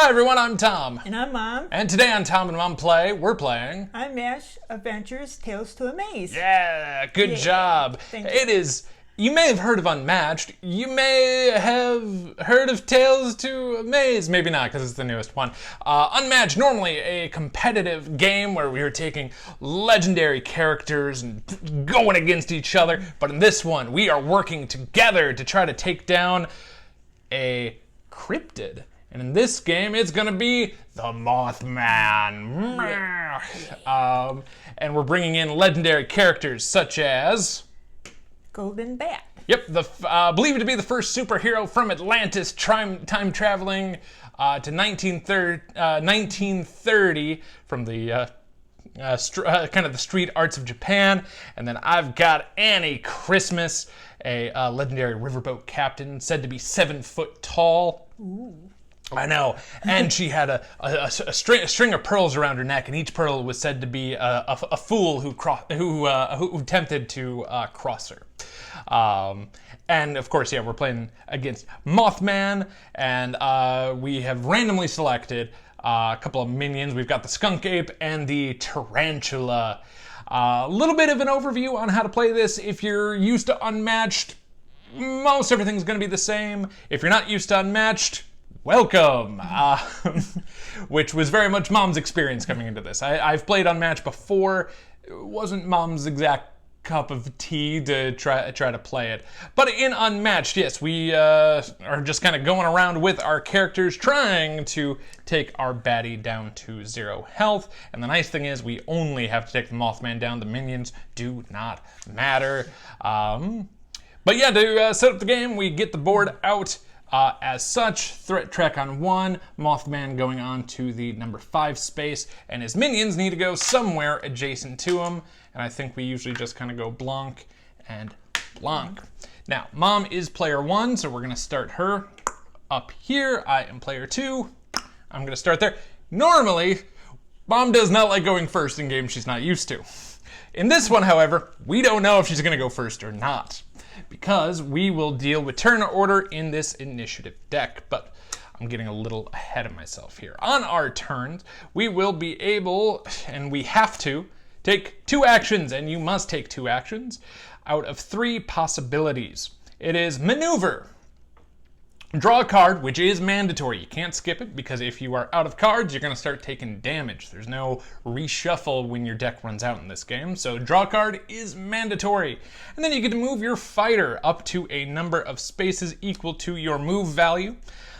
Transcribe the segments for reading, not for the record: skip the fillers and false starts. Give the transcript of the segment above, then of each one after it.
Hi everyone, I'm Tom. And I'm Mom. And today on Tom and Mom Play, we're playing Unmatched Adventures Tales to Amaze. Yeah, good job. Thank you. It is, you may have heard of Unmatched. You may have heard of Tales to Amaze. Maybe not, because it's the newest one. Unmatched, normally a competitive game where we are taking legendary characters and going against each other. But in this one, we are working together to try to take down a cryptid. And in this game, it's going to be the Mothman. And we're bringing in legendary characters such as... Golden Bat. Yep, believed to be the first superhero from Atlantis, time traveling to 1930 from the kind of the street arts of Japan. And then I've got Annie Christmas, a legendary riverboat captain, said to be 7 foot tall. Ooh. I know, and she had a string of pearls around her neck, and each pearl was said to be a fool who tempted to cross her. And of course, yeah, we're playing against Mothman, and we have randomly selected a couple of minions. We've got the skunk ape and the tarantula. A little bit of an overview on how to play this. If you're used to Unmatched, most everything's going to be the same. If you're not used to Unmatched, welcome, which was very much Mom's experience coming into this. I've played Unmatched before. It wasn't Mom's exact cup of tea to try to play it. But in Unmatched, yes, we are just kind of going around with our characters trying to take our baddie down to 0 health. And the nice thing is we only have to take the Mothman down. The minions do not matter. But yeah, to set up the game, we get the board out. As such, threat track on 1, Mothman going on to the number 5 space, and his minions need to go somewhere adjacent to him, and I think we usually just kind of go Blanc and Blanc. Now, Mom is player 1, so we're going to start her up here. I am player 2. I'm going to start there. Normally, Mom does not like going first in games she's not used to. In this one, however, we don't know if she's going to go first or not, because we will deal with turn order in this initiative deck, but I'm getting a little ahead of myself here. On our turns, we will be able, and we have to, take 2 actions, and you must take 2 actions out of 3 possibilities. It is maneuver. Draw a card, which is mandatory. You can't skip it, because if you are out of cards, you're going to start taking damage. There's no reshuffle when your deck runs out in this game, so draw a card is mandatory. And then you get to move your fighter up to a number of spaces equal to your move value.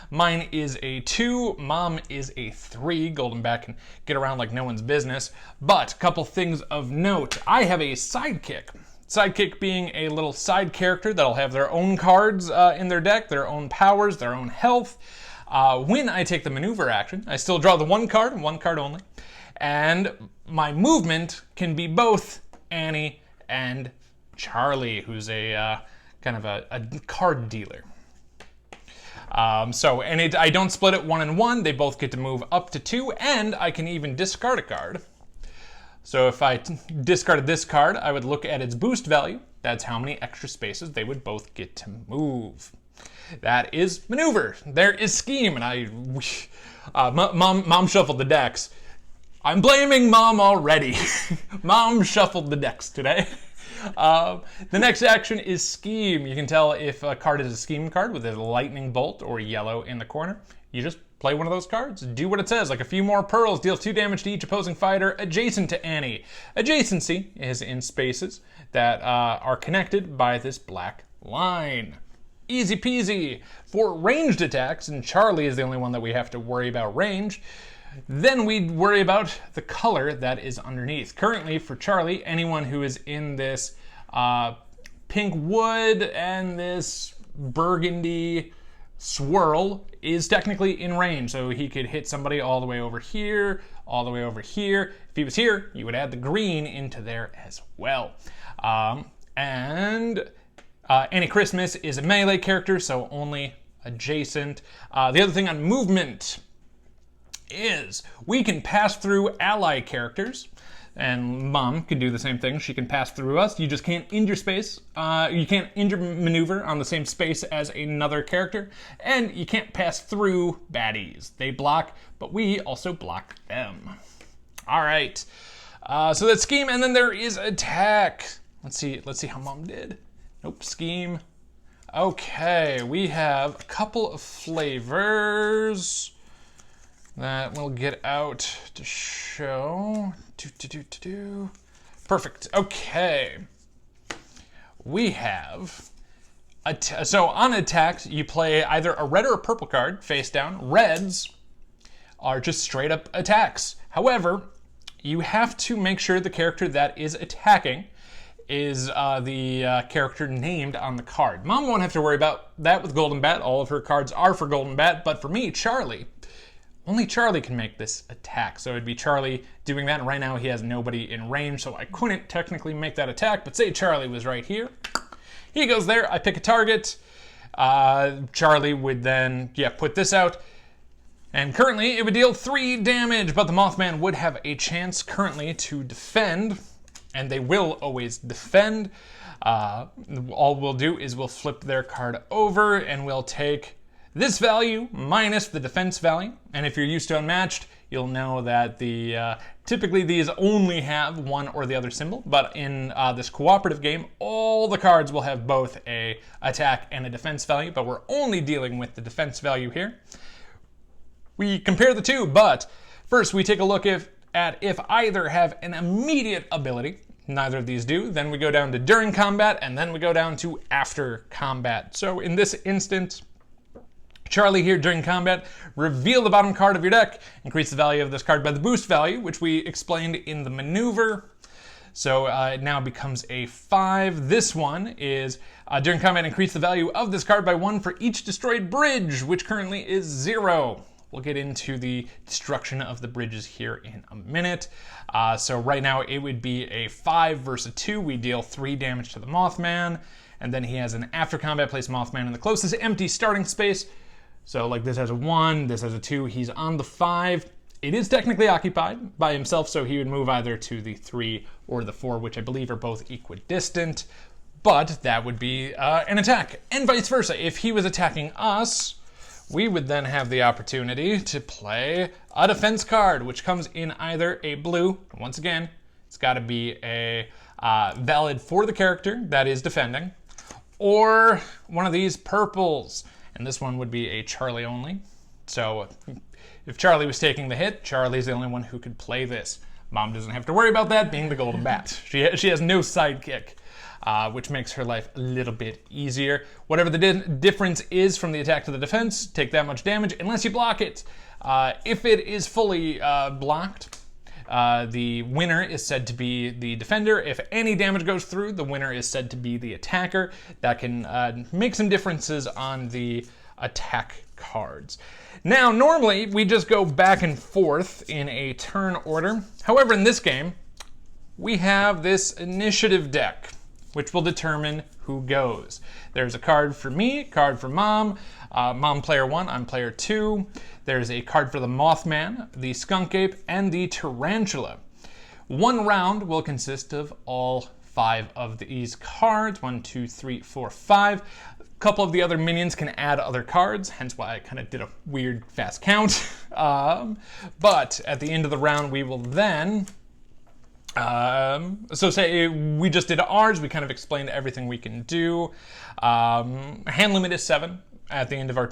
Mine is a 2, Mom is a 3. Golden Bat can get around like no one's business. But a couple things of note. I have a sidekick. Sidekick being a little side character that'll have their own cards in their deck, their own powers, their own health. When I take the maneuver action, I still draw the 1 card and 1 card only. And my movement can be both Annie and Charlie, who's a kind of a card dealer. I don't split it 1 and 1. They both get to move up to 2, and I can even discard a card. So if I discarded this card, I would look at its boost value. That's how many extra spaces they would both get to move. That is maneuver. There is scheme, and Mom shuffled the decks. I'm blaming Mom already. Mom shuffled the decks today. The next action is scheme. You can tell if a card is a scheme card with a lightning bolt or yellow in the corner. You just play one of those cards, do what it says, like a few more pearls, deals 2 damage to each opposing fighter adjacent to Annie. Adjacency is in spaces that are connected by this black line. Easy peasy. For ranged attacks, and Charlie is the only one that we have to worry about range, then we worry about the color that is underneath. Currently, for Charlie, anyone who is in this pink wood and this burgundy swirl is technically in range, so he could hit somebody all the way over here, all the way over here. If he was here, you would add the green into there as well. Annie Christmas is a melee character, so only adjacent. The other thing on movement is we can pass through ally characters. And Mom can do the same thing. She can pass through us. You just can't injure space. You can't injure maneuver on the same space as another character. And you can't pass through baddies. They block, but we also block them. All right. So that's scheme, and then there is attack. Let's see how Mom did. Nope, scheme. Okay, we have a couple of flavors that we'll get out to show. Perfect. Okay. We have so on attacks, you play either a red or a purple card face down. Reds are just straight up attacks. However, you have to make sure the character that is attacking is the character named on the card. Mom won't have to worry about that with Golden Bat. All of her cards are for Golden Bat, but for me, Charlie, only Charlie can make this attack. So it'd be Charlie doing that, and right now he has nobody in range, so I couldn't technically make that attack, but say Charlie was right here. He goes there, I pick a target. Charlie would then, put this out. And currently it would deal 3 damage, but the Mothman would have a chance currently to defend, and they will always defend. All we'll do is we'll flip their card over, and we'll take this value minus the defense value. And if you're used to Unmatched, you'll know that typically these only have one or the other symbol, but in this cooperative game, all the cards will have both a attack and a defense value, but we're only dealing with the defense value here. We compare the two, but first we take a look at if either have an immediate ability. Neither of these do. Then we go down to during combat, and then we go down to after combat. So in this instance, Charlie here during combat, reveal the bottom card of your deck, increase the value of this card by the boost value, which we explained in the maneuver. So it now becomes a 5. This one is during combat, increase the value of this card by 1 for each destroyed bridge, which currently is 0. We'll get into the destruction of the bridges here in a minute. So right now it would be a 5 versus a 2. We deal 3 damage to the Mothman, and then he has an after combat, place Mothman in the closest empty starting space. So like this has a 1, this has a 2, he's on the 5. It is technically occupied by himself, so he would move either to the 3 or the 4, which I believe are both equidistant, but that would be an attack. And vice versa, if he was attacking us, we would then have the opportunity to play a defense card, which comes in either a blue, once again, it's got to be a valid for the character that is defending, or one of these purples. And this one would be a Charlie only. So if Charlie was taking the hit, Charlie's the only one who could play this. Mom doesn't have to worry about that, being the Golden Bat. She has no sidekick, which makes her life a little bit easier. Whatever the difference is from the attack to the defense, take that much damage unless you block it. If it is fully blocked, the winner is said to be the defender. If any damage goes through, the winner is said to be the attacker. That can make some differences on the attack cards. Now, normally, we just go back and forth in a turn order. However, in this game, we have this initiative deck, which will determine who goes. There's a card for me, card for Mom. Mom player 1, I'm player 2. There's a card for the Mothman, the Skunk Ape, and the Tarantula. One round will consist of all 5 of these cards. 1, 2, 3, 4, 5. A couple of the other minions can add other cards, hence why I kind of did a weird fast count. But at the end of the round, we will then so say we just did ours, we kind of explained everything we can do. Hand limit is 7 at the end of our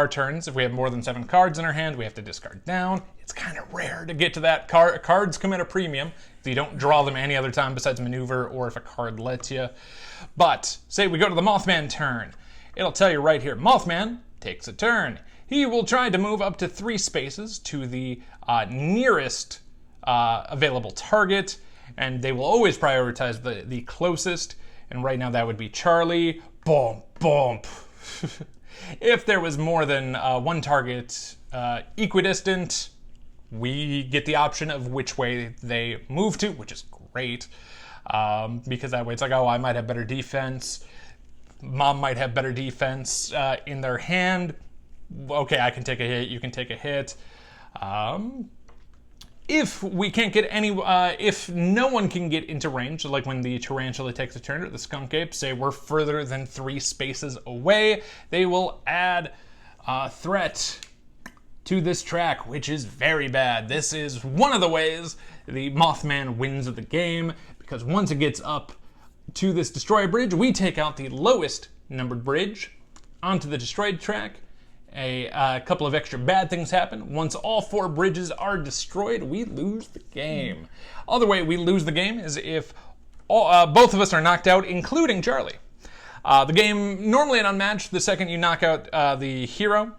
turns. If we have more than 7 cards in our hand, we have to discard down. It's kind of rare to get to that. Cards come at a premium if you don't draw them any other time besides maneuver or if a card lets you. But say we go to the Mothman turn. It'll tell you right here, Mothman takes a turn. He will try to move up to 3 spaces to the nearest available target, and they will always prioritize the closest, and right now that would be Charlie. Bump, bump. If there was more than one target equidistant, we get the option of which way they move to, which is great, because that way it's like, oh, I might have better defense, Mom might have better defense in their hand. Okay, I can take a hit, you can take a hit. If we can't get any, if no one can get into range, like when the tarantula takes a turn or the skunk ape, say we're further than 3 spaces away, they will add a threat to this track, which is very bad. This is one of the ways the Mothman wins the game, because once it gets up to this destroyer bridge, we take out the lowest numbered bridge onto the destroyed track. A couple of extra bad things happen. Once all 4 bridges are destroyed, we lose the game. Other way we lose the game is if both of us are knocked out, including Charlie. The game, normally in Unmatched, the second you knock out the hero,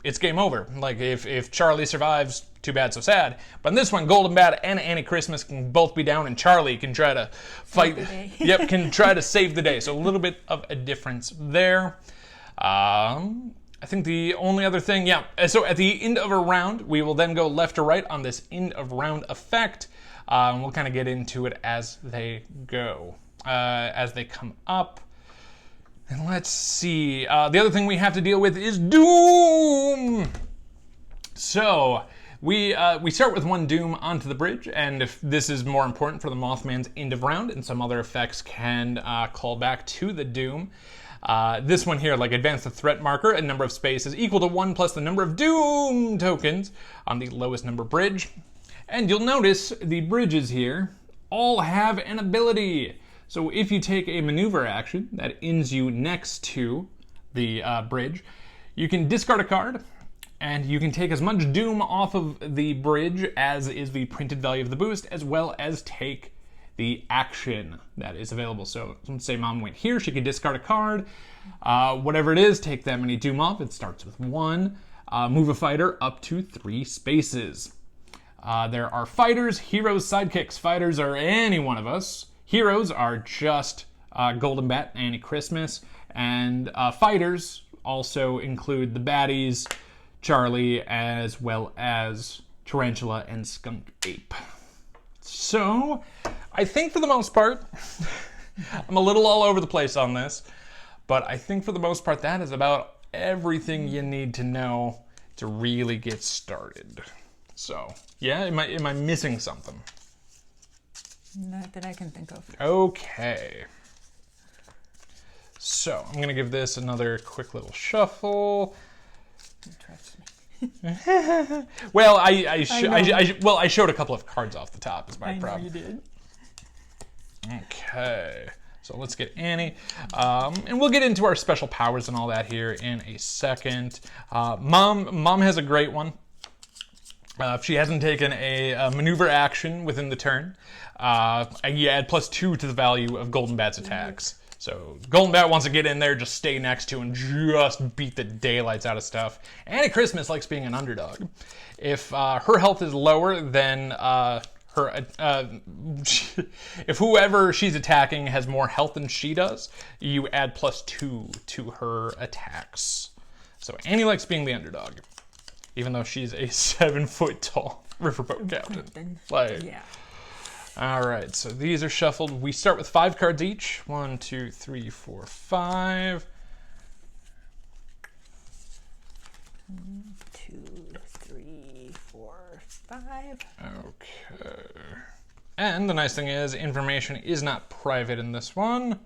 it's game over. Like, if Charlie survives, too bad, so sad. But in this one, Golden Bat and Annie Christmas can both be down, and Charlie can try to fight. Yep, can try to save the day. So a little bit of a difference there. I think the only other thing, so at the end of a round, we will then go left to right on this end of round effect. And we'll kind of get into it as they go, as they come up. And let's see. The other thing we have to deal with is Doom. So we start with 1 Doom onto the bridge, and if this is more important for the Mothman's end of round, and some other effects can call back to the Doom. This one here, like advance the threat marker a number of spaces equal to 1 plus the number of Doom tokens on the lowest number bridge. And you'll notice the bridges here all have an ability. So if you take a maneuver action that ends you next to the bridge, you can discard a card, and you can take as much Doom off of the bridge as is the printed value of the boost, as well as take the action that is available. So let's say Mom went here, she could discard a card. Whatever it is, take that many Doom off. It starts with 1. Move a fighter up to 3 spaces. There are fighters, heroes, sidekicks. Fighters are any one of us. Heroes are just Golden Bat, Annie Christmas. And fighters also include the baddies, Charlie, as well as Tarantula and Skunk Ape. So, I think for the most part, I'm a little all over the place on this, but I think for the most part that is about everything you need to know to really get started. So, yeah, am I missing something? Not that I can think of. Okay. So, I'm going to give this another quick little shuffle. Trust me. Well, I showed a couple of cards off the top is my problem. I know you did. Okay, so let's get Annie, and we'll get into our special powers and all that here in a second. Mom has a great one. If she hasn't taken a maneuver action within the turn, you add +2 to the value of Golden Bat's attacks. So Golden Bat wants to get in there, just stay next to, and just beat the daylights out of stuff. Annie Christmas likes being an underdog. If her health is lower than if whoever she's attacking has more health than she does, you add +2 to her attacks. So Annie likes being the underdog, even though she's a 7-foot-tall riverboat captain. Yeah. All right, so these are shuffled. We start with 5 cards each. 1, 2, 3, 4, 5. 1, 2, 3, 4, 5. Okay. And the nice thing is, information is not private in this one.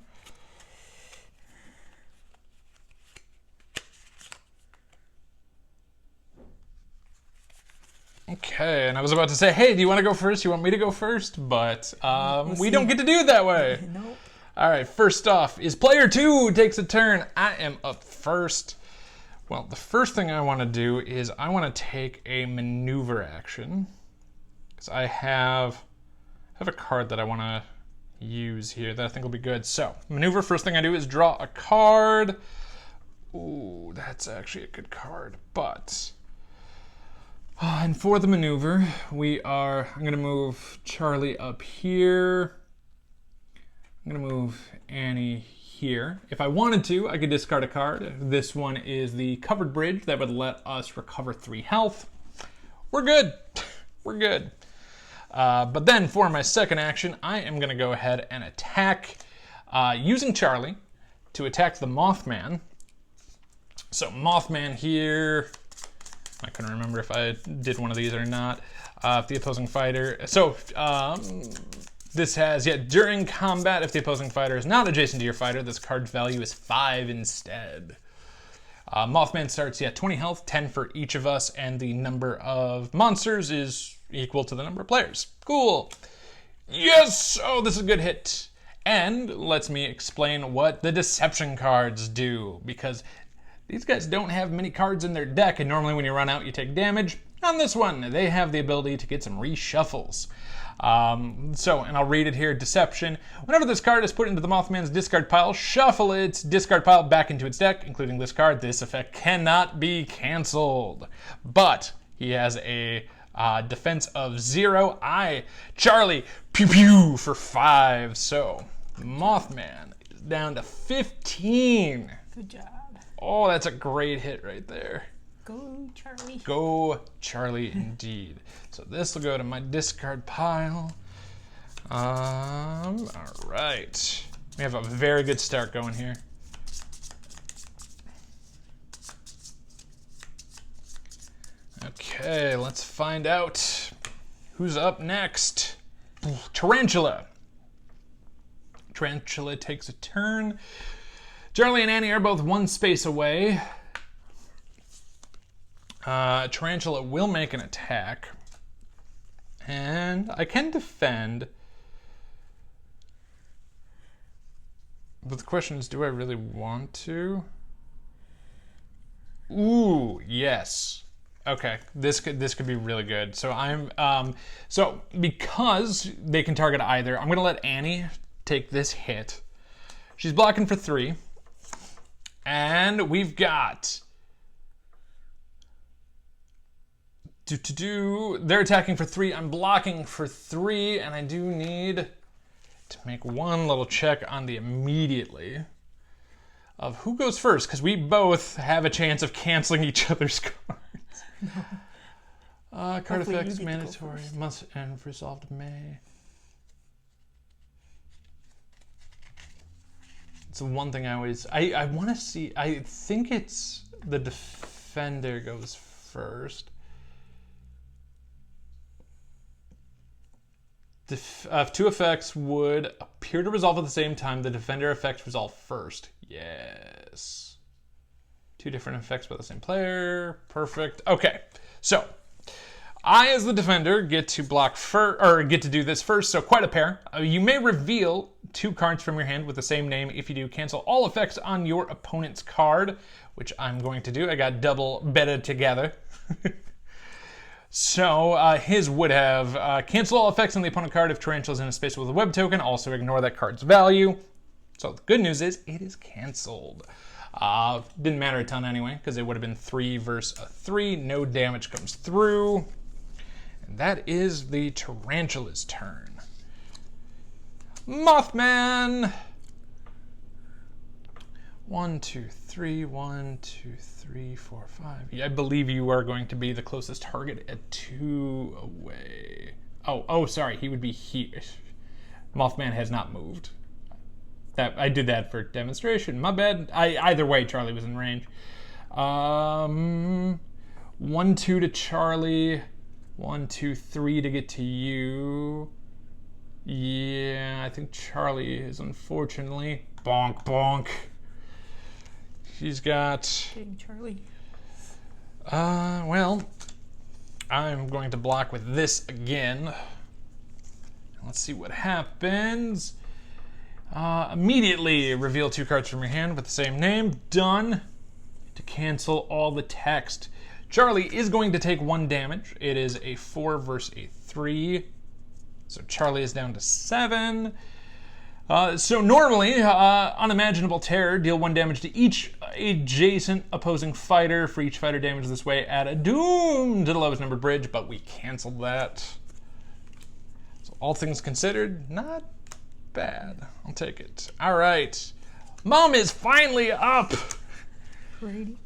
Okay, and I was about to say, hey, do you want to go first? You want me to go first? But we don't get to do it that way. Nope. All right, first off is player 2 takes a turn. I am up first. Well, the first thing I want to do is I want to take a maneuver action, because I have a card that I want to use here that I think will be good. So, maneuver, first thing I do is draw a card. Ooh, that's actually a good card, but... and for the maneuver, I'm going to move Charlie up here. I'm going to move Annie here. If I wanted to, I could discard a card. This one is the covered bridge that would let us recover 3 health. We're good. We're good. But then for my second action, I am going to go ahead and attack using Charlie to attack the Mothman. So Mothman here... I couldn't remember if I did one of these or not. If the opposing fighter... So, this has, during combat, if the opposing fighter is not adjacent to your fighter, this card's value is 5 instead. Mothman starts, 20 health, 10 for each of us, and the number of monsters is equal to the number of players. Cool. Yes! Oh, this is a good hit. And lets me explain what the deception cards do, because these guys don't have many cards in their deck, and normally when you run out, you take damage. On this one, they have the ability to get some reshuffles. And I'll read it here. Deception. Whenever this card is put into the Mothman's discard pile, shuffle its discard pile back into its deck, including this card. This effect cannot be canceled. But he has a defense of 0. Charlie, pew pew for 5. So, Mothman is down to 15. Good job. Oh, that's a great hit right there. Go, Charlie. Go, Charlie, indeed. So this will go to my discard pile. All right. We have a very good start going here. Okay, let's find out who's up next. Tarantula. Tarantula takes a turn. Charlie and Annie are both one space away. Tarantula will make an attack. And I can defend. But the question is, do I really want to? Ooh, yes. Okay, this could be really good. So so because they can target either, I'm gonna let Annie take this hit. She's blocking for 3. And we've got they're attacking for 3. I'm blocking for 3, and I do need to make one little check on the immediately of who goes first, because we both have a chance of canceling each other's cards. Card Hopefully effects you get to go mandatory first. must end resolved May. It's the one thing I want to see. I think it's the defender goes first. If 2 effects would appear to resolve at the same time, the defender effects resolve first. Yes. 2 different effects by the same player. Perfect. Okay. So, I, as the defender, get to block first, or get to do this first, so quite a pair. You may reveal 2 cards from your hand with the same name. If you do, cancel all effects on your opponent's card, which I'm going to do. I got double betted together. So, his would have cancel all effects on the opponent card if Tarantula's in a space with a web token. Also ignore that card's value. So, the good news is it is canceled. Didn't matter a ton anyway, because it would have been 3 versus a 3. No damage comes through. And that is the Tarantula's turn. Mothman! 1, 2, 3, 1, 2, 3, 4, 5. I believe you are going to be the closest target at 2 away. Oh, sorry, he would be here. Mothman has not moved. I did that for demonstration. My bad. Either way, Charlie was in range. 1, 2 to Charlie. 1, 2, 3 to get to you. Yeah, I think Charlie is unfortunately. Bonk, bonk. He's got... Big Charlie. Well, I'm going to block with this again. Let's see what happens. Immediately reveal 2 cards from your hand with the same name. Done. To cancel all the text. Charlie is going to take 1 damage. It is a 4 versus a 3. So Charlie is down to 7. So normally, Unimaginable Terror, deal 1 damage to each adjacent opposing fighter. For each fighter damage this way, add a doom to the lowest numbered bridge, but we canceled that. So all things considered, not bad. I'll take it. All right. Mom is finally up. Brady.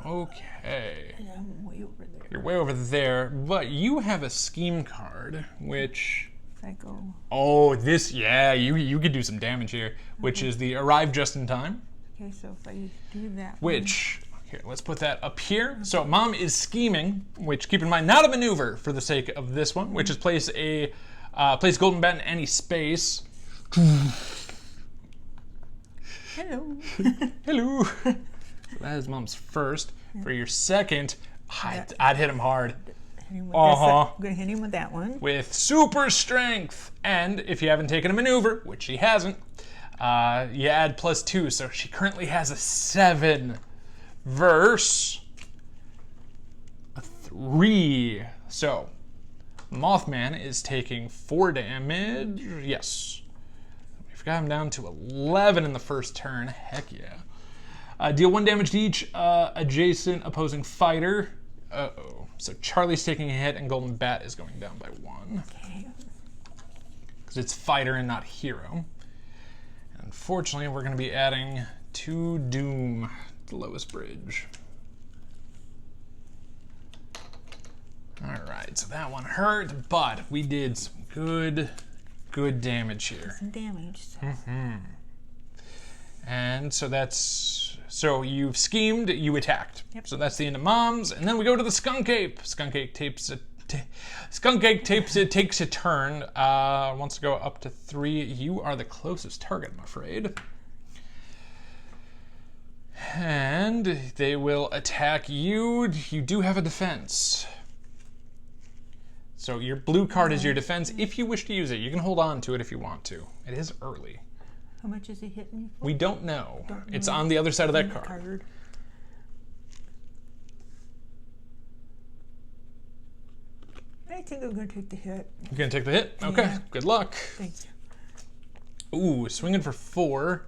Okay. Yeah, I'm way over there. You're way over there, but you have a scheme card, which... If I go... Oh, this, yeah, you could do some damage here, which is the arrive just in time. Okay, so if I do that Which, Here, let's put that up here. So Mom is scheming, which, keep in mind, not a maneuver for the sake of this one, which is place Golden Bat in any space. Hello. Hello. So that is Mom's first. For your second, I'd hit him hard. Hit him with Uh-huh. I'm going to hit him with that one. With super strength. And if you haven't taken a maneuver, which she hasn't, you add +2. So she currently has a 7 versus a 3. So Mothman is taking 4 damage. Yes. We've got him down to 11 in the first turn. Heck yeah. Deal 1 damage to each adjacent opposing fighter. Uh-oh. So Charlie's taking a hit and Golden Bat is going down by 1. Okay. Because it's fighter and not hero. Unfortunately, we're going to be adding 2 Doom to the lowest bridge. Alright, so that one hurt, but we did some good damage here. Some damage. So. And so you've schemed, you attacked. Yep. So that's the end of Mom's, and then we go to the Skunk Ape. Skunk Ape takes a turn. Wants to go up to 3. You are the closest target, I'm afraid. And they will attack you. You do have a defense. So your blue card is your defense. If you wish to use it, you can hold on to it if you want to. It is early. How much is he hitting me for? We don't know. It's on the other side of that card. I think I'm going to take the hit. You're going to take the hit? Okay, Yeah. good luck. Thank you. Ooh, swinging for 4.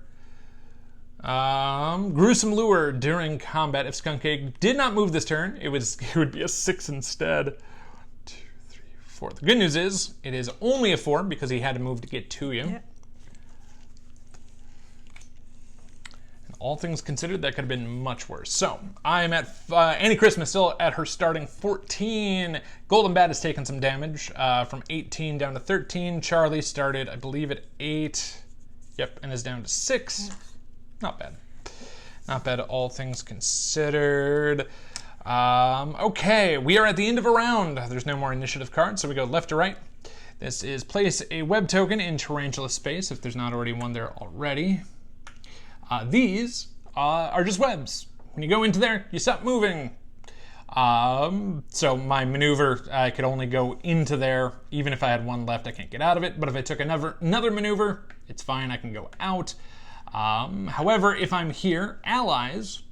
Gruesome Lure during combat. If Skunk Ape did not move this turn, it would be a 6 instead. 1, 2, 3, 4. The good news is, it is only a 4 because he had to move to get to you. Yep. And all things considered, that could have been much worse. So, I am at Annie Christmas still at her starting 14. Golden Bat has taken some damage from 18 down to 13. Charlie started, I believe, at 8. Yep, and is down to 6. Not bad. Not bad, all things considered. Okay, we are at the end of a round. There's no more initiative cards, so we go left to right. This is place a web token in Tarantula space, if there's not already one there already. These are just webs. When you go into there, you stop moving. So my maneuver, I could only go into there. Even if I had one left, I can't get out of it. But if I took another maneuver, it's fine, I can go out. However, if I'm here, allies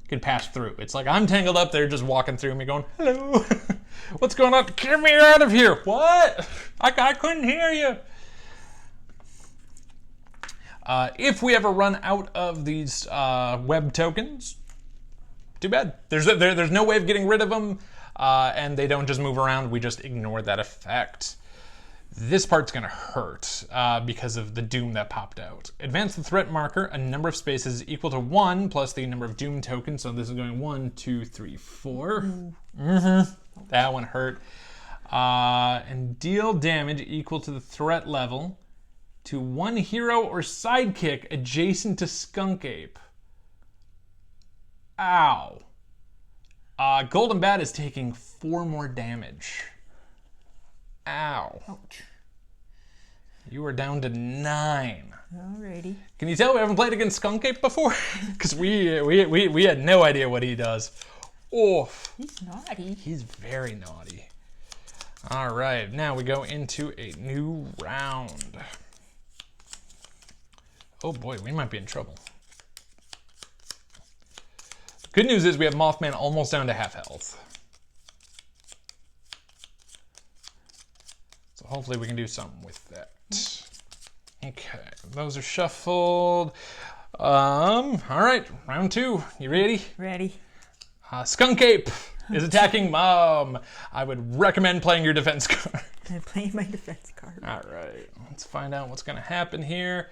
could pass through. It's like I'm tangled up there just walking through me going, hello, what's going on? Get me out of here. What? I couldn't hear you. If we ever run out of these web tokens, too bad. There's no way of getting rid of them, and they don't just move around. We just ignore that effect. This part's going to hurt because of the Doom that popped out. Advance the threat marker a number of spaces equal to 1 plus the number of Doom tokens. So this is going 1, 2, 3, 4. That one hurt. And deal damage equal to the threat level to 1 hero or sidekick adjacent to Skunk Ape. Ow. Golden Bat is taking 4 more damage. Ow. Ouch. You are down to 9. Alrighty. Can you tell we haven't played against Skunk Ape before? Because we had no idea what he does. Oh. He's naughty. He's very naughty. All right, now we go into a new round. Oh boy, we might be in trouble. Good news is we have Mothman almost down to half health. So hopefully we can do something with that. Okay, those are shuffled. All right, round 2. You ready? Ready. Skunk Ape is attacking Mom. I would recommend playing your defense card. I'm playing my defense card. All right, let's find out what's gonna happen here.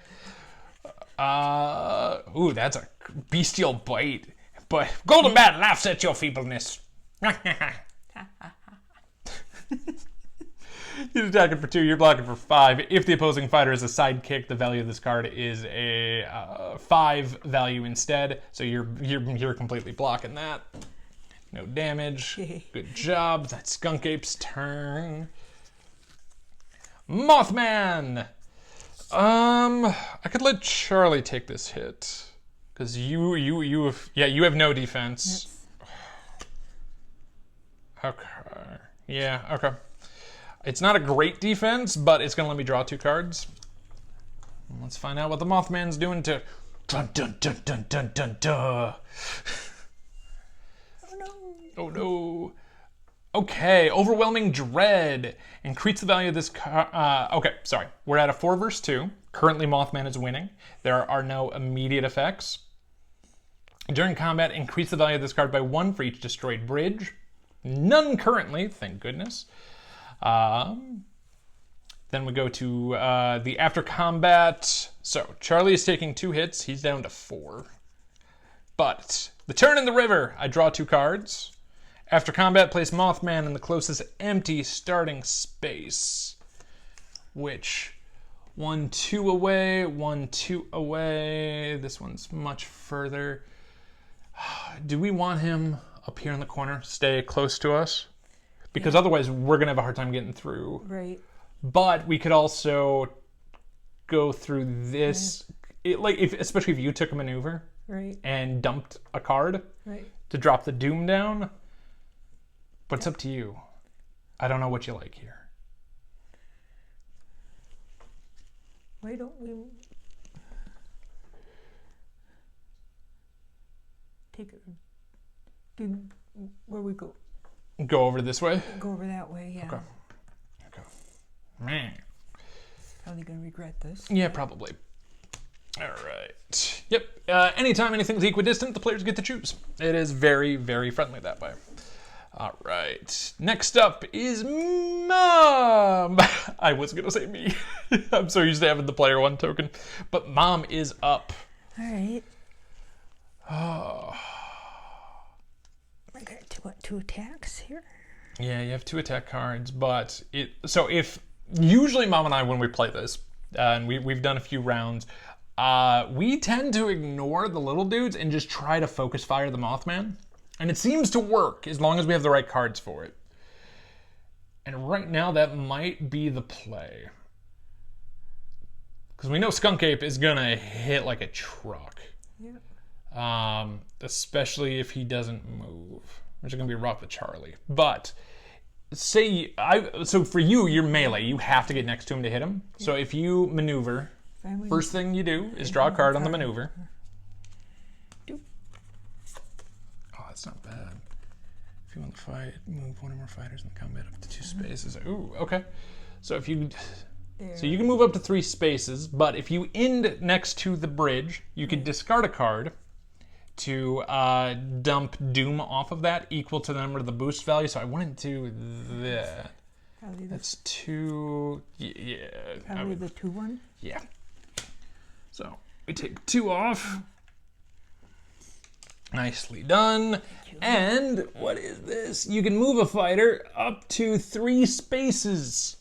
Ooh, that's a bestial bite. But Golden Bat laughs at your feebleness. He's attacking for 2. You're blocking for 5. If the opposing fighter is a sidekick, the value of this card is a 5 value instead. So you're completely blocking that. No damage. Good job. That's Skunk Ape's turn. Mothman. I could let Charlie take this hit because you have no defense. Okay. Yeah. Okay. It's not a great defense, but it's gonna let me draw 2 cards. Let's find out what the Mothman's doing to. Dun dun dun dun dun dun dun. Oh no. Oh no. Okay, Overwhelming Dread. Increase the value of this card. Okay, sorry. We're at a 4 versus 2. Currently, Mothman is winning. There are no immediate effects. During combat, increase the value of this card by 1 for each destroyed bridge. None currently, thank goodness. Then we go to the after combat. So, Charlie is taking 2 hits. He's down to 4. But, the turn in the river. I draw 2 cards. After combat, place Mothman in the closest empty starting space. Which, 1, 2 away, 1, 2 away. This one's much further. Do we want him up here in the corner? Stay close to us? Because otherwise, we're going to have a hard time getting through. Right. But we could also go through this. Especially if you took a maneuver. Right. And dumped a card. Right. To drop the Doom down. But it's up to you. I don't know what you like here. Why don't we take it? Where we go? Go over this way? Go over that way, yeah. Okay. Man. Probably gonna regret this. Yeah, probably. All right. Yep. Anytime anything's equidistant, the players get to choose. It is very, very friendly that way. All right. Next up is Mom. I was going to say me. I'm so used to having the player 1 token. But Mom is up. All right. Oh. I got 2 attacks here. Yeah, you have 2 attack cards, but if usually Mom and I, when we play this, and we've done a few rounds, we tend to ignore the little dudes and just try to focus fire the Mothman. And it seems to work as long as we have the right cards for it. And right now, that might be the play. Because we know Skunk Ape is going to hit like a truck. Yeah. Especially if he doesn't move. Which is going to be rough with Charlie. But, so for you, you're melee. You have to get next to him to hit him. Yeah. So if you maneuver, first thing you do is draw a card on the maneuver. That's not bad. If you want to fight, move 1 or more fighters in the combat up to 2 spaces. Ooh, okay. So if you can move up to 3 spaces, but if you end next to the bridge, you can discard a card to dump Doom off of that, equal to the number of the boost value. So I wouldn't do that. That's 2. Yeah. Probably the 2 one. Yeah. So we take 2 off. Nicely done. And what is this? You can move a fighter up to 3 spaces.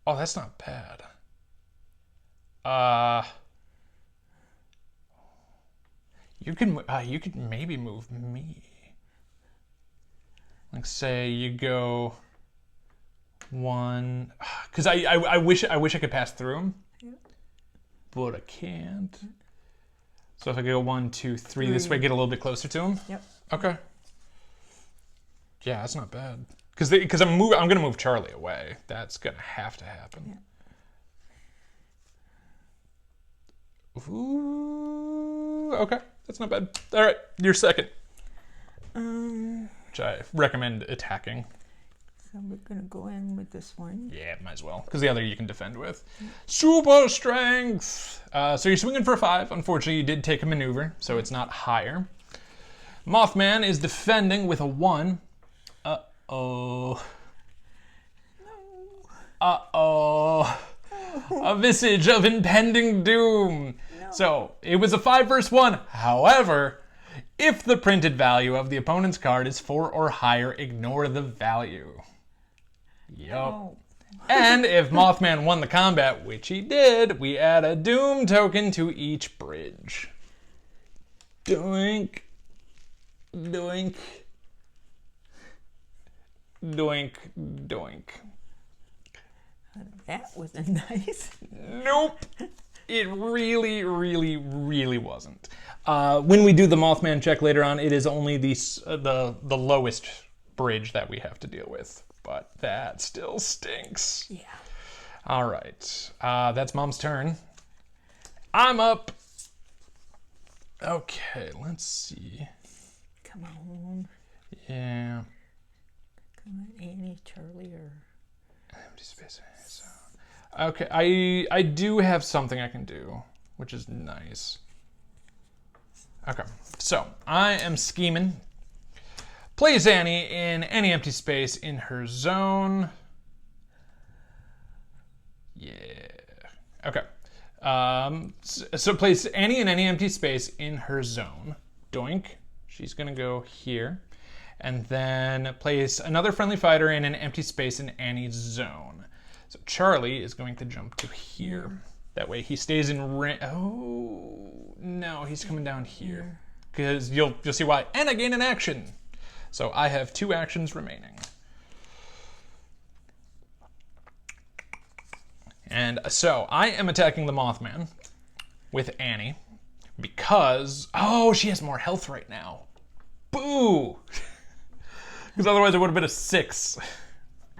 Oh, that's not bad. You could maybe move me. Like say you go 1, because I wish I could pass through him, but I can't. So if I go 1, 2, 3 this way, get a little bit closer to him. Yep. Okay. Yeah, that's not bad. Because I'm gonna move Charlie away. That's gonna have to happen. Yeah. Ooh, okay, that's not bad. All right, you're second. Which I recommend attacking. So we're gonna go in with this one. Yeah, might as well, because the other you can defend with. Super strength! So you're swinging for a 5. Unfortunately, you did take a maneuver, so it's not higher. Mothman is defending with a 1. Uh-oh. Uh-oh. A visage of impending doom. No. So, it was a 5 versus 1. However, if the printed value of the opponent's card is 4 or higher, ignore the value. Yup. Oh. And if Mothman won the combat, which he did, we add a doom token to each bridge. Doink. Doink. Doink. Doink. That wasn't nice. Nope. It really, really, really wasn't. When we do the Mothman check later on, it is only the lowest bridge that we have to deal with. But that still stinks. Yeah. All right. That's Mom's turn. I'm up. Okay, let's see. Come on. Yeah. Come on, Annie, Charlie, or... Empty space. Okay, I do have something I can do, which is nice. Okay, so I am scheming. Place Annie in any empty space in her zone. Yeah. Okay. So place Annie in any empty space in her zone. Doink. She's gonna go here. And then place another friendly fighter in an empty space in Annie's zone. So Charlie is going to jump to here. That way he stays in oh, no, he's coming down here. Because you'll see why. And I gain an action. So I have 2 actions remaining. And so I am attacking the Mothman with Annie because, oh, she has more health right now. Boo! Because otherwise it would have been a 6.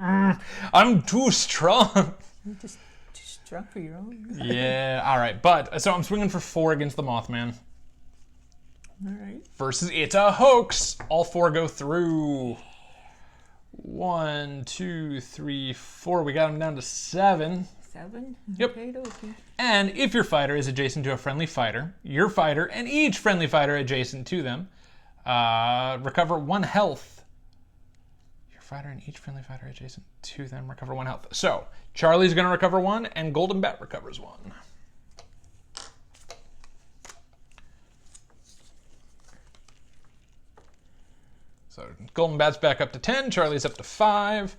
I'm too strong. You're just strong for your own. Yeah, all right. But, so I'm swinging for 4 against the Mothman. All right. Versus it's a hoax. All 4 go through. 1, 2, 3, 4. We got him down to 7. 7? Yep. Okay, okay. And if your fighter is adjacent to a friendly fighter, your fighter and each friendly fighter adjacent to them recover 1 health. Your fighter and each friendly fighter adjacent to them recover 1 health. So Charlie's going to recover 1, and Golden Bat recovers 1. So Golden Bat's back up to 10, Charlie's up to 5.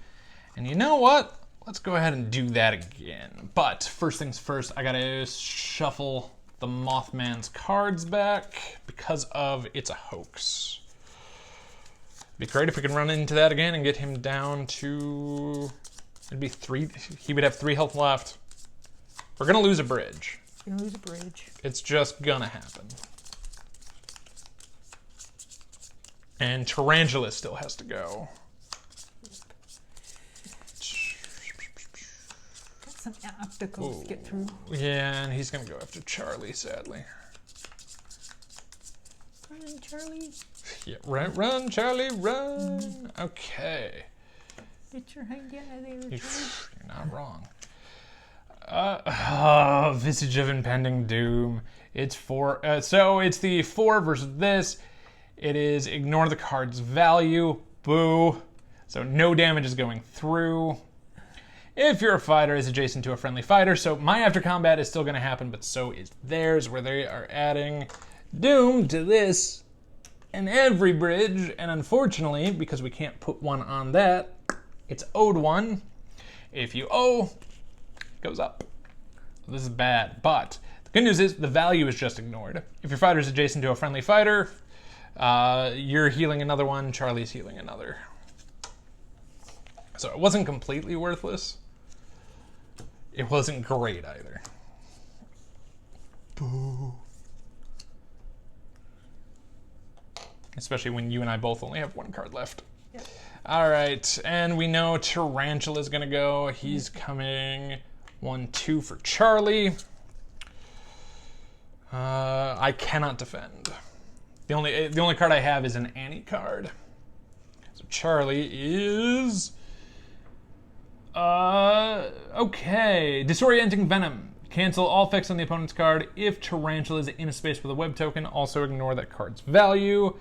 And you know what? Let's go ahead and do that again. But first things first, I gotta shuffle the Mothman's cards back because of it's a hoax. It'd be great if we could run into that again and get him down to, it'd be 3, he would have 3 health left. We're gonna lose a bridge. You're gonna lose a bridge. It's just gonna happen. And Tarantula still has to go. Got some obstacles to get through. Yeah, and he's gonna go after Charlie, sadly. Run, Charlie. Yeah, run, Charlie, run. Okay. Get your hand out of there, You're Charlie. not wrong. Visage of Impending Doom. It's 4. So it's the 4 versus this. It is ignore the card's value. Boo. So no damage is going through. If your fighter is adjacent to a friendly fighter, so my after combat is still going to happen, but so is theirs, where they are adding doom to this and every bridge. And unfortunately, because we can't put 1 on that, it's owed 1. If you owe, it goes up. So this is bad, but the good news is the value is just ignored. If your fighter is adjacent to a friendly fighter, you're healing another one, Charlie's healing another. So it wasn't completely worthless. It wasn't great either. Boo. Especially when you and I both only have 1 card left. Yep. All right, and we know Tarantula's gonna go. He's coming 1, 2 for Charlie. I cannot defend. The only card I have is an Annie card. So Charlie is okay. Disorienting Venom. Cancel all effects on the opponent's card. If Tarantula is in a space with a web token, also ignore that card's value.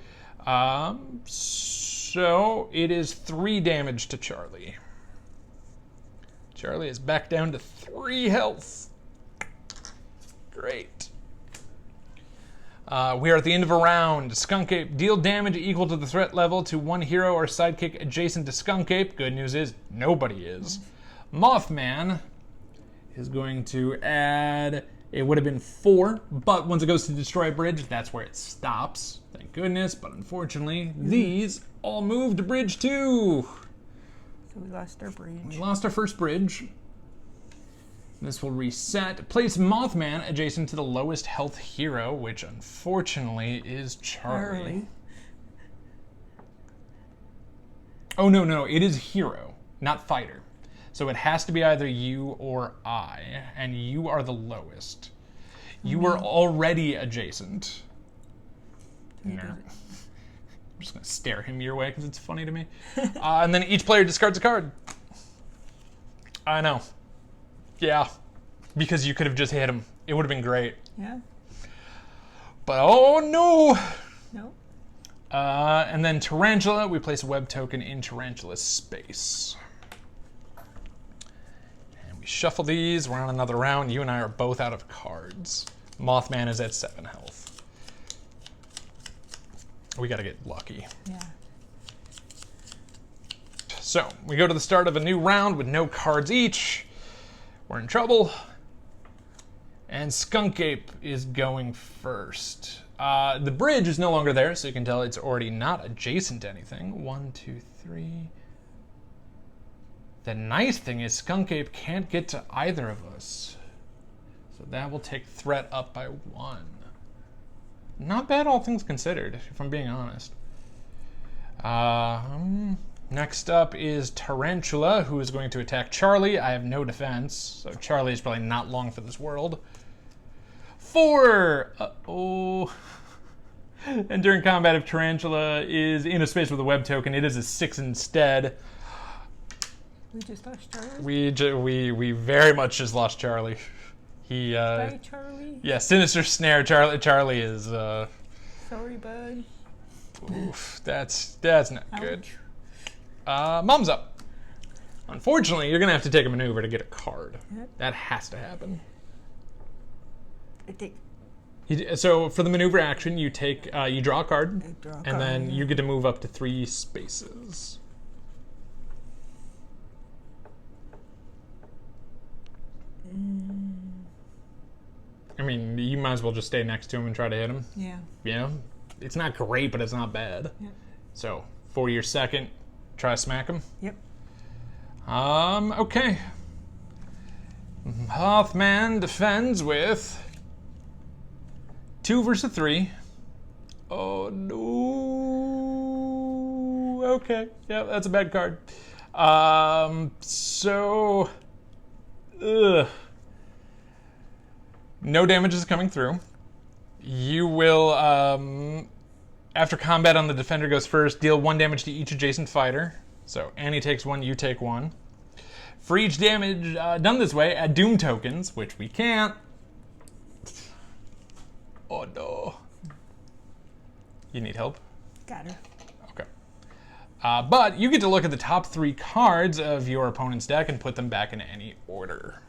So it is 3 damage to Charlie. Charlie is back down to 3 health. Great. We are at the end of a round. Skunk Ape. Deal damage equal to the threat level to 1 hero or sidekick adjacent to Skunk Ape. Good news is, nobody is. Mothman is going to add, it would have been 4, but once it goes to destroy a bridge, that's where it stops. Thank goodness, but unfortunately, these all moved to bridge 2. So we lost our bridge. We lost our first bridge. This will reset. Place Mothman adjacent to the lowest health hero, which unfortunately is Charlie. Oh, no, it is hero, not fighter. So it has to be either you or I, and you are the lowest. You were already adjacent. No. I'm just going to stare him your way because it's funny to me. And then each player discards a card. I know. Yeah, because you could have just hit him. It would have been great. Yeah. But oh no! No. And then Tarantula, we place a web token in Tarantula's space. And we shuffle these. We're on another round. You and I are both out of cards. Mothman is at 7 health. We gotta get lucky. Yeah. So, we go to the start of a new round with no cards each. We're in trouble. And Skunk Ape is going first. The bridge is no longer there, so you can tell it's already not adjacent to anything. 1, 2, 3. The nice thing is Skunk Ape can't get to either of us. So that will take threat up by 1. Not bad, all things considered, if I'm being honest. Next up is Tarantula, who is going to attack Charlie. I have no defense, so Charlie is probably not long for this world. 4! Uh-oh. And during combat, if Tarantula is in a space with a web token, it is a 6 instead. We just lost Charlie. We very much just lost Charlie. He, Bye, Charlie. Yeah, Sinister Snare. Charlie is, Sorry, bud. Oof, that's not good. Mom's up. Unfortunately, you're going to have to take a maneuver to get a card. Yep. That has to happen. I take. So for the maneuver action, you take, you draw a card, And then you get to move up to 3 spaces. I mean, you might as well just stay next to him and try to hit him. Yeah. You know, it's not great, but it's not bad. Yep. So for your second, try to smack him. Yep. Okay. Mothman defends with 2 versus 3. Oh no. Okay. Yeah, that's a bad card. So. Ugh. No damage is coming through. You will, after combat on the defender goes first, deal 1 damage to each adjacent fighter. So Annie takes 1, you take 1. For each damage done this way, add Doom tokens, which we can't. Oh no. You need help? Got her. Okay. But you get to look at the top 3 cards of your opponent's deck and put them back in any order.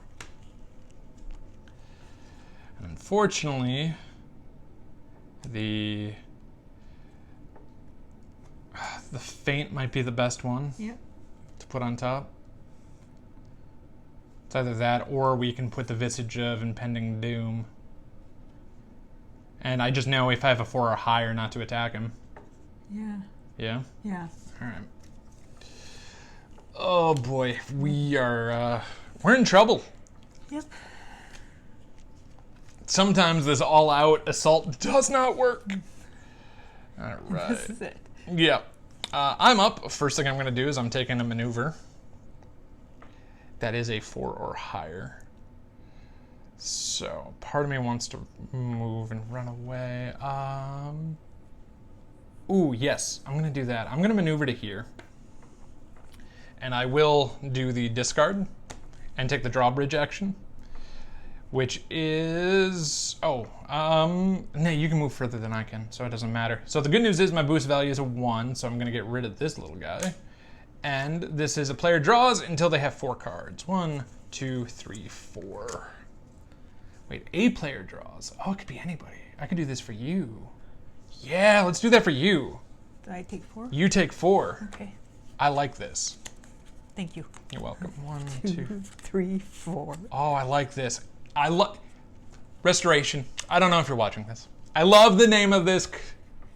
Unfortunately, the Feint might be the best one to put on top. It's either that or we can put the Visage of Impending Doom. And I just know if I have a 4 or higher not to attack him. Yeah. Yeah? Yeah. Alright. Oh boy, we're in trouble. Yep. Sometimes this all-out assault does not work. All right. This is it. Yeah. I'm up. First thing I'm going to do is I'm taking a maneuver. That is a 4 or higher. So part of me wants to move and run away. Ooh, yes. I'm going to do that. I'm going to maneuver to here. And I will do the discard and take the drawbridge action. Which is, no, you can move further than I can, so it doesn't matter. So the good news is my boost value is a 1, so I'm going to get rid of this little guy. And this is a player draws until they have 4 cards. 1, 2, 3, 4. Wait, a player draws. Oh, it could be anybody. I could do this for you. Yeah, let's do that for you. Did I take 4? You take 4. Okay. I like this. Thank you. You're welcome. 1, 2. 3, 4. Oh, I like this. I love Restoration. I don't know if you're watching this. I love the name of this.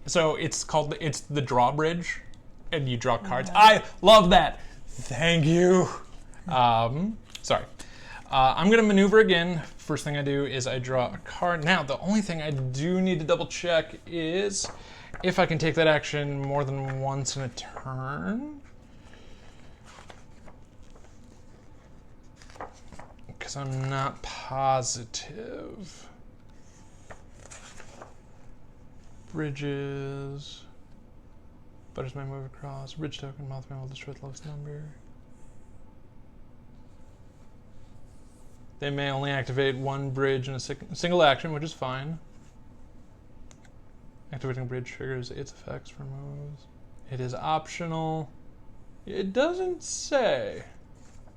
So it's the drawbridge, and you draw cards. I love that. Thank you. Sorry. I'm gonna maneuver again. First thing I do is I draw a card. Now, the only thing I do need to double check is if I can take that action more than once in a turn. Because I'm not positive. Bridges. Butters may move across. Bridge token, Mothman will destroy the lowest number. They may only activate one bridge in a single action, which is fine. Activating a bridge triggers its effects for moves. It is optional. It doesn't say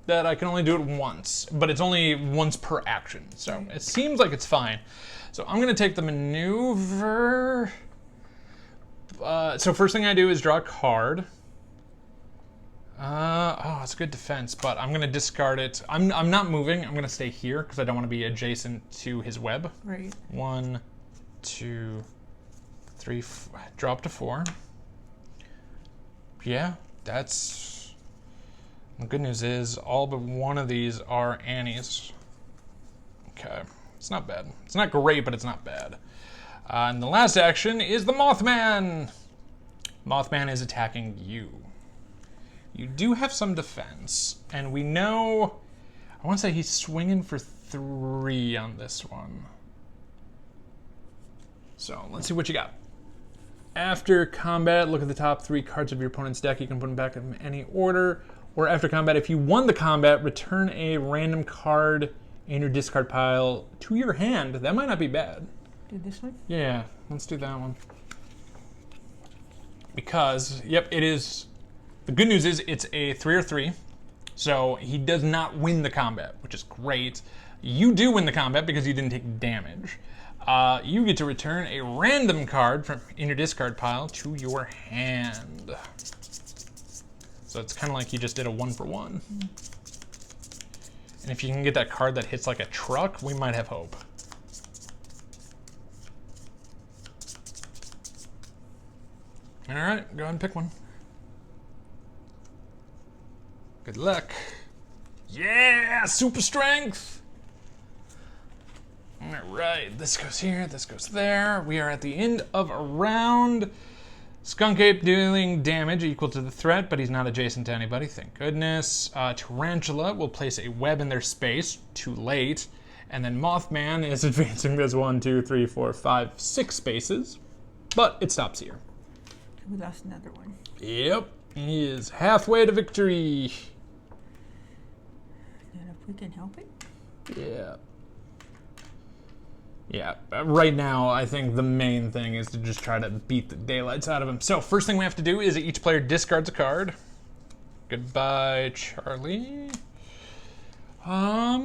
that I can only do it once, but it's only once per action. So it seems like it's fine. So I'm going to take the maneuver. So first thing I do is draw a card. It's a good defense, but I'm going to discard it. I'm not moving. I'm going to stay here because I don't want to be adjacent to his web. Right. 1, 2, 3, drop to 4. Yeah, that's... The good news is all but one of these are Annie's. Okay, it's not bad. It's not great, but it's not bad. And the last action is the Mothman. Mothman is attacking you. You do have some defense, and we know... I want to say he's swinging for 3 on this one. So, let's see what you got. After combat, look at the top 3 cards of your opponent's deck. You can put them back in any order. Or after combat, if you won the combat, return a random card in your discard pile to your hand. That might not be bad. Do this one? Yeah, let's do that one. Because, yep, it is... The good news is it's a 3 or 3. So he does not win the combat, which is great. You do win the combat because you didn't take damage. You get to return a random card from in your discard pile to your hand. So it's kind of like you just did a 1-for-1. And if you can get that card that hits like a truck, we might have hope. All right, go ahead and pick one. Good luck. Yeah, super strength. All right, this goes here, this goes there. We are at the end of a round. Skunk Ape dealing damage equal to the threat, but he's not adjacent to anybody, thank goodness. Tarantula will place a web in their space, too late. And then Mothman is advancing this 1, 2, 3, 4, 5, 6 spaces, but it stops here. We lost another one. Yep, he is halfway to victory. And if we can help it? Yeah. Yeah, right now, I think the main thing is to just try to beat the daylights out of him. So, first thing we have to do is each player discards a card. Goodbye, Charlie. I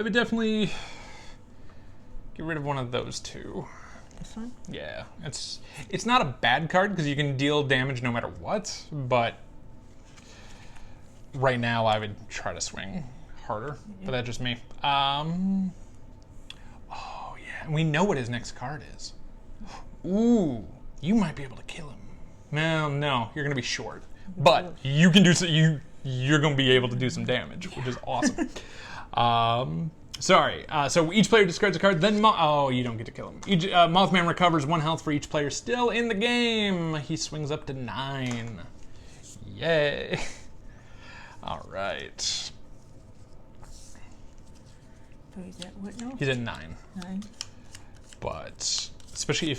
would definitely get rid of one of those 2. This one? Yeah, it's not a bad card because you can deal damage no matter what, but right now I would try to swing harder, but that's just me. Oh yeah, and we know what his next card is. Ooh, you might be able to kill him. Well, no, you're gonna be short, but you can do so. You're gonna be able to do some damage, which is awesome. Sorry. So each player discards a card. Then you don't get to kill him. Mothman recovers 1 health for each player still in the game. He swings up to 9. Yay! All right. So he's at what now? He's at 9. 9. But especially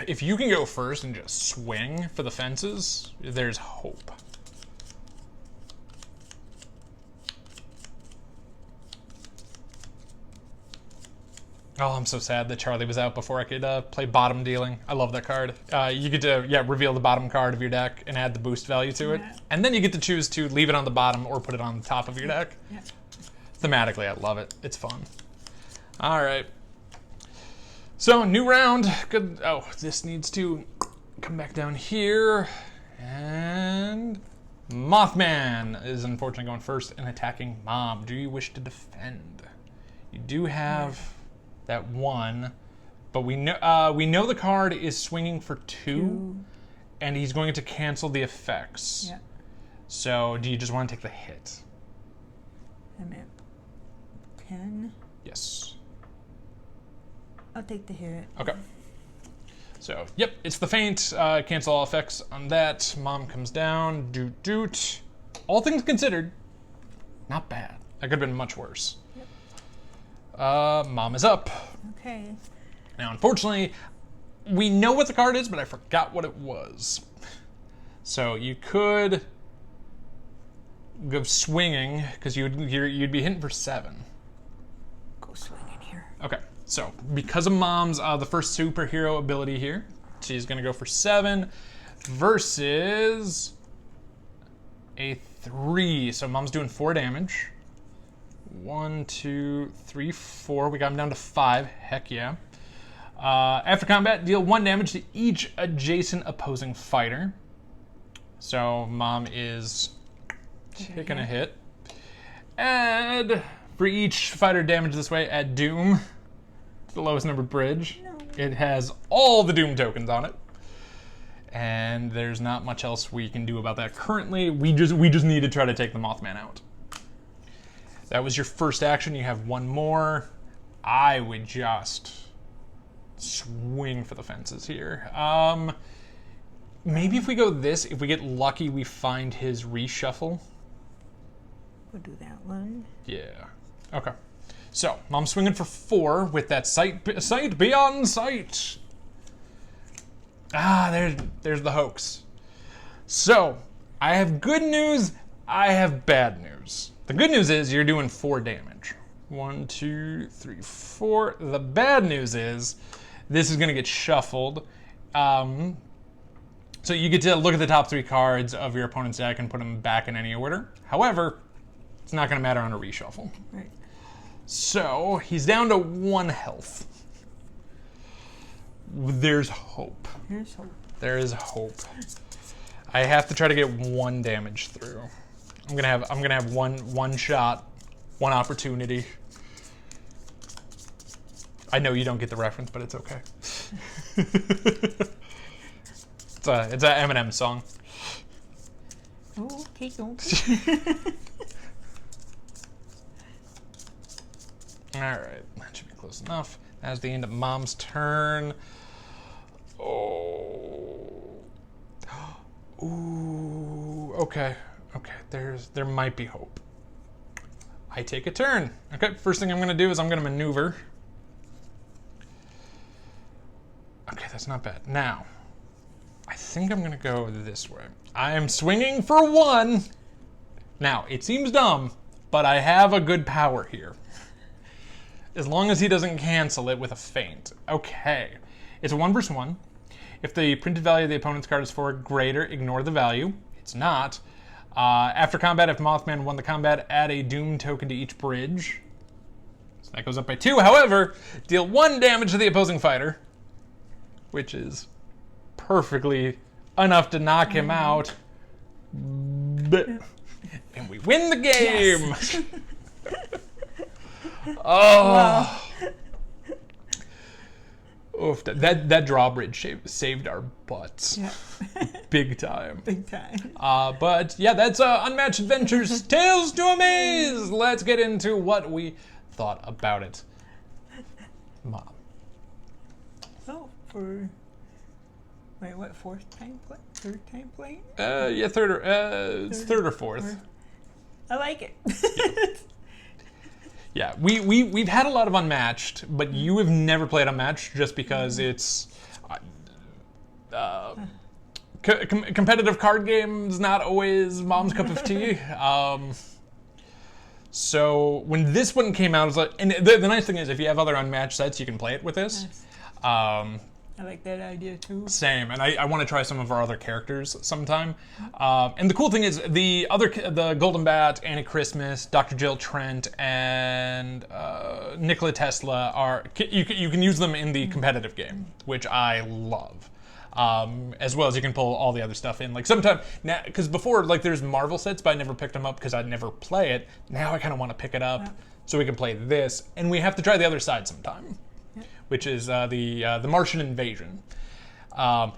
if you can go first and just swing for the fences, there's hope. Oh, I'm so sad that Charlie was out before I could play bottom dealing. I love that card. You get to reveal the bottom card of your deck and add the boost value to it. Yeah. And then you get to choose to leave it on the bottom or put it on the top of your deck. Yeah. Thematically, I love it. It's fun. All right. So, new round. Good. Oh, this needs to come back down here. And Mothman is unfortunately going first and attacking Mom. Do you wish to defend? You do have that one, but we know the card is swinging for two, and he's going to cancel the effects. Yeah. So do you just want to take the hit? I'm at 10. Yes. I'll take the hit. Okay. So, yep, it's the feint. Cancel all effects on that. Mom comes down. Doot doot. All things considered, not bad. That could have been much worse. Yep. Mom is up. Okay. Now, unfortunately, we know what the card is, but I forgot what it was. So you could go swinging because you'd be hitting for 7. Go swinging here. Okay. So, because of Mom's the first superhero ability here, she's going to go for 7 versus a 3. So Mom's doing 4 damage. 1, 2, 3, 4. We got him down to 5. Heck yeah. After combat, deal 1 damage to each adjacent opposing fighter. So Mom is taking a hit. Add, for each fighter damage this way, add Doom. The lowest numbered bridge. No. It has all the Doom tokens on it. And there's not much else we can do about that currently. We just need to try to take the Mothman out. That was your first action. You have one more. I would just swing for the fences here. Maybe if we go this, if we get lucky, we find his reshuffle. We'll do that one. Yeah. Okay. So, Mom's swinging for 4 with that sight beyond sight. There's the hoax. So, I have good news, I have bad news. The good news is you're doing 4 damage. 1, 2, 3, 4. The bad news is this is going to get shuffled. So you get to look at the top 3 cards of your opponent's deck and put them back in any order. However, it's not going to matter on a reshuffle. Right. So, he's down to 1 health. There's hope. Here's hope. There is hope. I have to try to get 1 damage through. I'm gonna have one shot, 1 opportunity. I know you don't get the reference, but it's okay. It's a Eminem song. Oh, okay, don't. Alright, that should be close enough. That's the end of Mom's turn. Oh. Ooh, okay. Okay, there might be hope. I take a turn. Okay, first thing I'm gonna do is I'm gonna maneuver. Okay, that's not bad. Now, I think I'm gonna go this way. I am swinging for 1. Now, it seems dumb, but I have a good power here. As long as he doesn't cancel it with a feint. Okay. It's a 1 versus 1. If the printed value of the opponent's card is 4 or greater, ignore the value. It's not. After combat, if Mothman won the combat, add a Doom token to each bridge. So that goes up by 2. However, deal 1 damage to the opposing fighter, which is perfectly enough to knock him out. And we win the game! Yes. Oh, oof, that drawbridge saved our butts. Yeah. Big time. Big time. But yeah, that's Unmatched Adventures Tales to Amaze. Let's get into what we thought about it. Mom. Oh, wait, what, 4th time play? 3rd time playing? Yeah, it's 3rd or 4th. I like it. Yeah, we've had a lot of Unmatched, but you have never played Unmatched just because it's competitive card games, not always Mom's cup of tea. So when this one came out, it was like, and the nice thing is if you have other Unmatched sets, you can play it with this. Nice. I like that idea too. Same, and I want to try some of our other characters sometime. And the cool thing is the Golden Bat, Annie Christmas, Dr. Jill Trent, and Nikola Tesla you can use them in the competitive game, which I love. as well as you can pull all the other stuff in. Like sometimes, now, because before, like there's Marvel sets, but I never picked them up because I'd never play it. Now I kind of want to pick it up so we can play this, and we have to try the other side sometime, which is the Martian invasion. I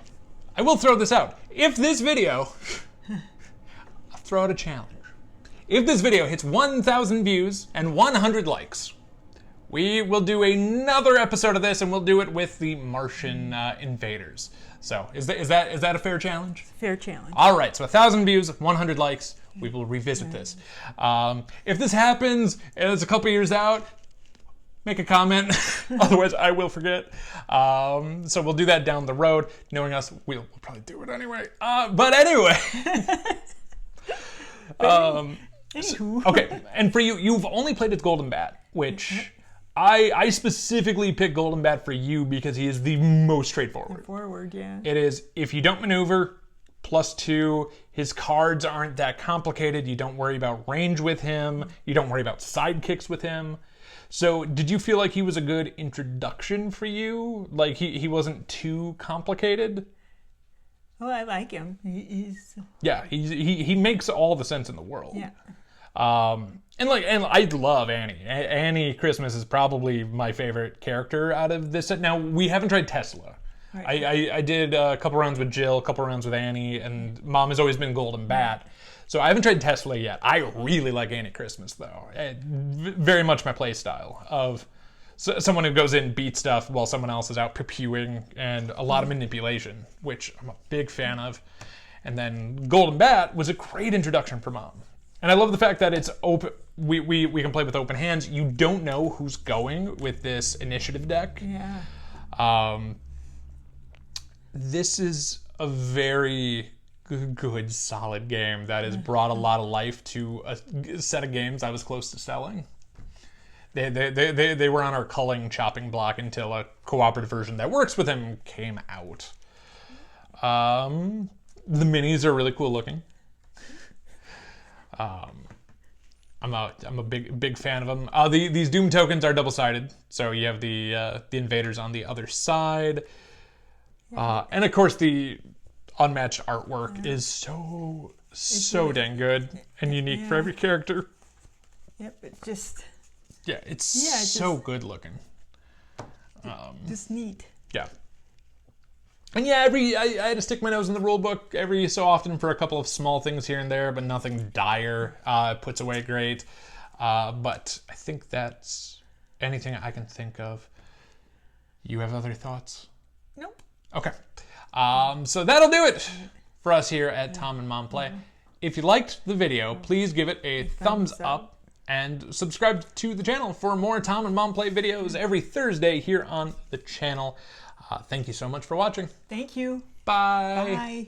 will throw this out. If this video, I'll throw out a challenge. If this video hits 1,000 views and 100 likes, we will do another episode of this, and we'll do it with the Martian invaders. So, is that a fair challenge? Fair challenge. All right, so 1,000 views, 100 likes, we will revisit this. If this happens, and it's a couple years out, make a comment. Otherwise, I will forget. So we'll do that down the road. Knowing us, we'll probably do it anyway. But anyway. Okay, and for you, you've only played with Golden Bat, which I specifically picked Golden Bat for you because he is the most straightforward. Forward, yeah. It is, if you don't maneuver, +2, his cards aren't that complicated, you don't worry about range with him, you don't worry about sidekicks with him. So did you feel like he was a good introduction for you? Like he wasn't too complicated? Oh, I like him. He's Yeah, he makes all the sense in the world. yeah. And I love Annie. Annie Christmas is probably my favorite character out of this set. Now, we haven't tried Tesla. Right. I did a couple rounds with Jill, a couple rounds with Annie, and Mom has always been Golden Bat. So I haven't tried Tesla yet. I really like Annie Christmas, though. Very much my play style of someone who goes in, beats stuff while someone else is out pew-pewing, and a lot of manipulation, which I'm a big fan of. And then Golden Bat was a great introduction for Mom. And I love the fact that it's open. We can play with open hands. You don't know who's going with this initiative deck. Yeah. This is a very good, solid game that has brought a lot of life to a set of games I was close to selling. They were on our culling chopping block until a cooperative version that works with them came out. The minis are really cool looking. I'm a big fan of them. These Doom tokens are double-sided, so you have the invaders on the other side, and of course the Unmatched artwork is so dang good and unique for every character. Yep. It just It's so good looking. just neat. Yeah. And yeah, I had to stick my nose in the rule book every so often for a couple of small things here and there, but nothing dire. It puts away great. But I think that's anything I can think of. You have other thoughts? Nope. Okay. So that'll do it for us here at Tom and Mom Play. If you liked the video, please give it a thumbs up and subscribe to the channel for more Tom and Mom Play videos every Thursday here on the channel. Thank you so much for watching. Thank you. Bye. Bye.